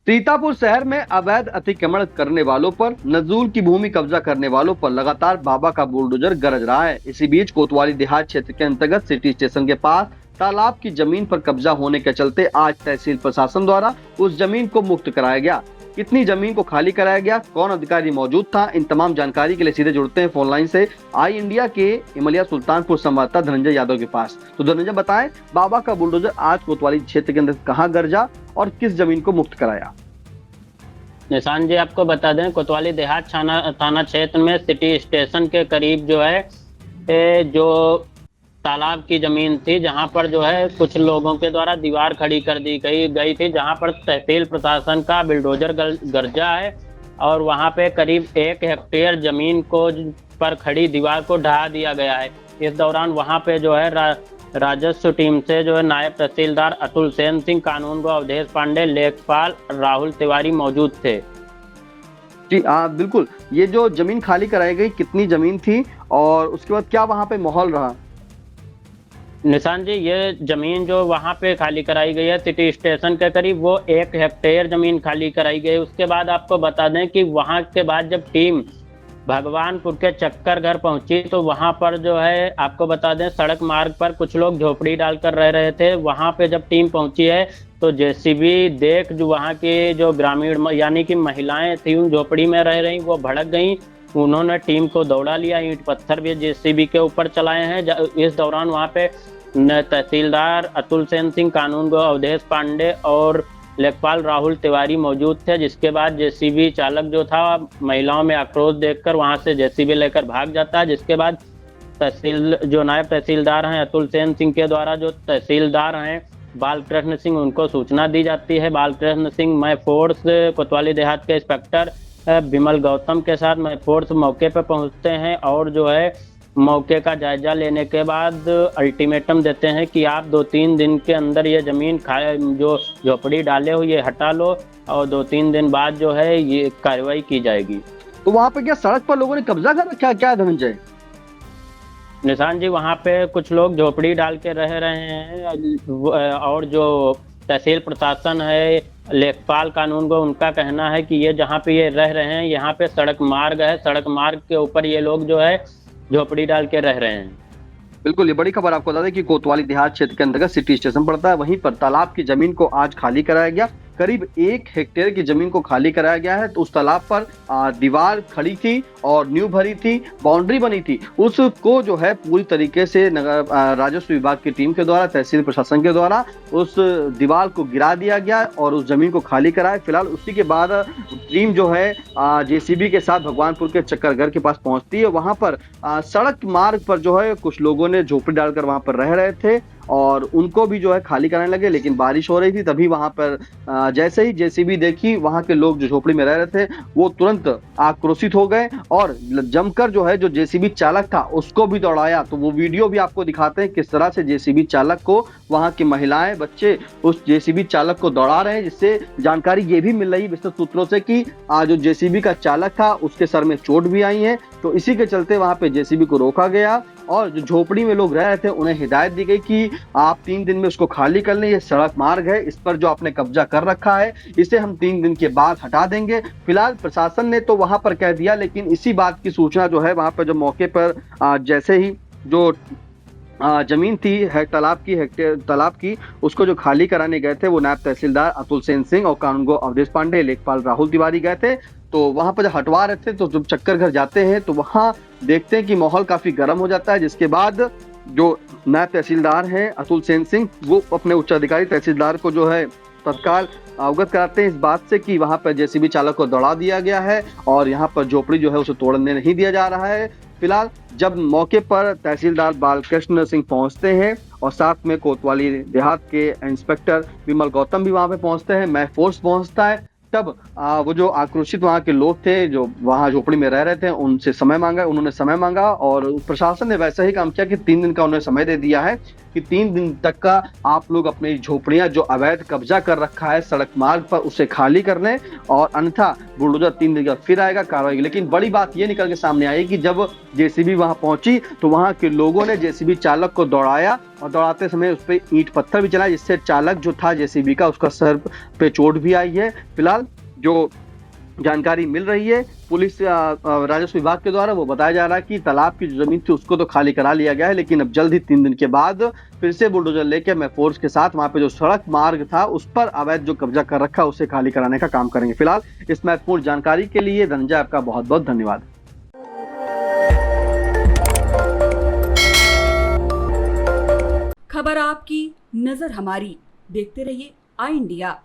सीतापुर शहर में अवैध अतिक्रमण करने वालों पर, नजूल की भूमि कब्जा करने वालों पर लगातार बाबा का बुलडोजर गरज रहा है। इसी बीच कोतवाली देहात क्षेत्र के अंतर्गत सिटी स्टेशन के पास तालाब की जमीन पर कब्जा होने के चलते आज तहसील प्रशासन द्वारा उस जमीन को मुक्त कराया गया। कितनी जमीन को खाली कराया गया, कौन अधिकारी मौजूद था, इन तमाम जानकारी के लिए सीधे जुड़ते हैं फोन लाइन से आई इंडिया के इमलिया सुल्तानपुर संवाददाता धनंजय यादव के पास। तो धनंजय बताएं, बाबा का बुलडोजर आज कोतवाली क्षेत्र के अंदर कहां गरजा और किस जमीन को मुक्त कराया? निशान जी, आपको बता दें, कोतवाली देहात थाना क्षेत्र में सिटी स्टेशन के करीब जो है जो तालाब की जमीन थी, जहां पर जो है कुछ लोगों के द्वारा दीवार खड़ी कर दी गई थी, जहां पर तहसील प्रशासन का बुलडोजर गरजा है और वहां पे करीब 1 हेक्टेयर जमीन को पर खड़ी दीवार को ढहा दिया गया है। इस दौरान वहां पे जो है राजस्व टीम से जो है नायब तहसीलदार अतुल सेन सिंह, कानून गो अवधेश पांडे, लेखपाल राहुल तिवारी मौजूद थे। जी बिल्कुल। ये जो जमीन खाली कराई गई, कितनी जमीन थी और उसके बाद क्या वहां पे माहौल रहा? निशान जी, ये जमीन जो वहां पे खाली कराई गई है सिटी स्टेशन के करीब, वो 1 हेक्टेयर जमीन खाली कराई गई। उसके बाद आपको बता दें कि वहां के बाद जब टीम भगवानपुर के चक्कर घर पहुंची तो वहां पर जो है आपको बता दें, सड़क मार्ग पर कुछ लोग झोपड़ी डालकर रह रहे थे। वहां पे जब टीम पहुंची है तो जेसीबी देख जो वहां के जो ग्रामीण यानी कि महिलाएं थी उन झोपड़ी में रह रही, वो भड़क गई। उन्होंने टीम को दौड़ा लिया, ईंट पत्थर भी जेसीबी के ऊपर चलाए हैं। इस दौरान वहां पे तहसीलदार अतुल सेन सिंह, कानून गो अवधेश पांडे और लेखपाल राहुल तिवारी मौजूद थे। जिसके बाद जेसीबी चालक जो था महिलाओं में आक्रोश देखकर वहां से जेसीबी लेकर भाग जाता है। जिसके बाद जो नायब तहसीलदार हैं अतुल सेन सिंह के द्वारा जो तहसीलदार हैं बालकृष्ण सिंह, उनको सूचना दी जाती है। बालकृष्ण सिंह मैं फोर्स कोतवाली देहात के इंस्पेक्टर विमल गौतम के साथ मैं फोर्स मौके पर पहुंचते हैं और जो है मौके का जायजा लेने के बाद अल्टीमेटम देते हैं कि आप 2-3 दिन के अंदर ये जमीन जो झोपड़ी डाले हो ये हटा लो और 2-3 दिन बाद जो है ये कार्रवाई की जाएगी। तो वहां पे क्या सड़क पर लोगों ने कब्जा कर रखा, क्या धनंजय? निशान जी, वहाँ पे कुछ लोग झोपड़ी डाल के रह रहे हैं और जो तहसील प्रशासन है, लेखपाल कानून को, उनका कहना है कि ये जहाँ पे ये रह रहे हैं यहाँ पे सड़क मार्ग है, सड़क मार्ग के ऊपर ये लोग जो है झोपड़ी डाल के रह रहे हैं। बिल्कुल, ये बड़ी खबर आपको बता दें कि कोतवाली देहात क्षेत्र के अंतर्गत सिटी स्टेशन पड़ता है, वहीं पर तालाब की जमीन को आज खाली कराया गया। करीब 1 हेक्टेयर की जमीन को खाली कराया गया है। तो उस तालाब पर दीवार खड़ी थी और नींव भरी थी, बाउंड्री बनी थी, उसको जो है पूरी तरीके से राजस्व विभाग की टीम के द्वारा, तहसील प्रशासन के द्वारा उस दीवार को गिरा दिया गया और उस जमीन को खाली कराया। फिलहाल उसी के बाद टीम जो है जेसीबी के साथ भगवानपुर के चक्करघर के पास पहुंचती है। वहां पर सड़क मार्ग पर जो है कुछ लोगों ने झोपड़ी डालकर वहां पर रह रहे थे और उनको भी जो है खाली कराने लगे, लेकिन बारिश हो रही थी। तभी वहां पर जैसे ही जेसीबी देखी, वहां के लोग जो झोपड़ी में रह रहे थे वो तुरंत आक्रोशित हो गए और जमकर जो है जो जेसीबी चालक था उसको भी दौड़ाया। तो वो वीडियो भी आपको दिखाते हैं किस तरह से जेसीबी चालक को वहां की महिलाएं, बच्चे उस जेसीबी चालक को दौड़ा रहे हैं। जिससे जानकारी ये भी मिल रही विस्तृत सूत्रों से कि जो जेसीबी का चालक था उसके सर में चोट भी आई है। तो इसी के चलते वहां पे जेसीबी को रोका गया और जो झोपड़ी में लोग रह रहे थे उन्हें हिदायत दी गई कि आप 3 दिन में उसको खाली कर लें, ये सड़क मार्ग है, इस पर जो आपने कब्जा कर रखा है इसे हम 3 दिन के बाद हटा देंगे। फिलहाल प्रशासन ने तो वहां पर कह दिया, लेकिन इसी बात की सूचना जो है वहां पर जो मौके पर जैसे ही जो जमीन थी है तालाब की उसको जो खाली कराने गए थे वो नायब तहसीलदार अतुल सेन सिंह और कानून गो अवधेश पांडे, लेखपाल राहुल तिवारी गए थे। तो वहां पर जब हटवा रहे थे तो जब चक्कर घर जाते हैं तो वहां देखते हैं कि माहौल काफी गर्म हो जाता है। जिसके बाद जो नायब तहसीलदार हैं अतुल सेन सिंह, वो अपने उच्चाधिकारी तहसीलदार को जो है तत्काल अवगत कराते हैं इस बात से कि वहां पर जेसीबी चालक को दौड़ा दिया गया है और यहाँ पर झोपड़ी जो है उसे तोड़ने नहीं दिया जा रहा है। फिलहाल जब मौके पर तहसीलदार बालकृष्ण सिंह पहुंचते हैं और साथ में कोतवाली देहात के इंस्पेक्टर विमल गौतम भी वहां पे पहुंचते हैं, मैं फोर्स पहुंचता है, तब वो जो आक्रोशित वहां के लोग थे जो वहां झोपड़ी में रह रहे थे उनसे समय मांगा, उन्होंने समय मांगा और प्रशासन ने वैसा ही काम किया कि 3 दिन का उन्हें समय दे दिया है। कि 3 दिन तक का आप लोग अपनी झोपड़ियां जो अवैध कब्जा कर रखा है सड़क मार्ग पर उसे खाली कर लें, और अन्यथा बुलडोजर 3 दिन का फिर आएगा कार्रवाई। लेकिन बड़ी बात ये निकल के सामने आई कि जब जेसीबी वहां पहुंची तो वहां के लोगों ने जेसीबी चालक को दौड़ाया, और दौड़ाते समय उस पर ईंट पत्थर भी चलाया, जिससे चालक जो था जेसीबी का उसका सर पे चोट भी आई है। फिलहाल जो जानकारी मिल रही है पुलिस राजस्व विभाग के द्वारा, वो बताया जा रहा है कि तालाब की जो जमीन थी उसको तो खाली करा लिया गया है, लेकिन अब जल्द ही 3 दिन के बाद फिर से बुलडोजर लेके मैं फोर्स के साथ वहां पे जो सड़क मार्ग था उस पर अवैध जो कब्जा कर रखा उसे खाली कराने का काम करेंगे। फिलहाल इस महत्वपूर्ण जानकारी के लिए धनंजय आपका बहुत बहुत धन्यवाद। खबर आपकी, नजर हमारी। देखते रहिए आई इंडिया।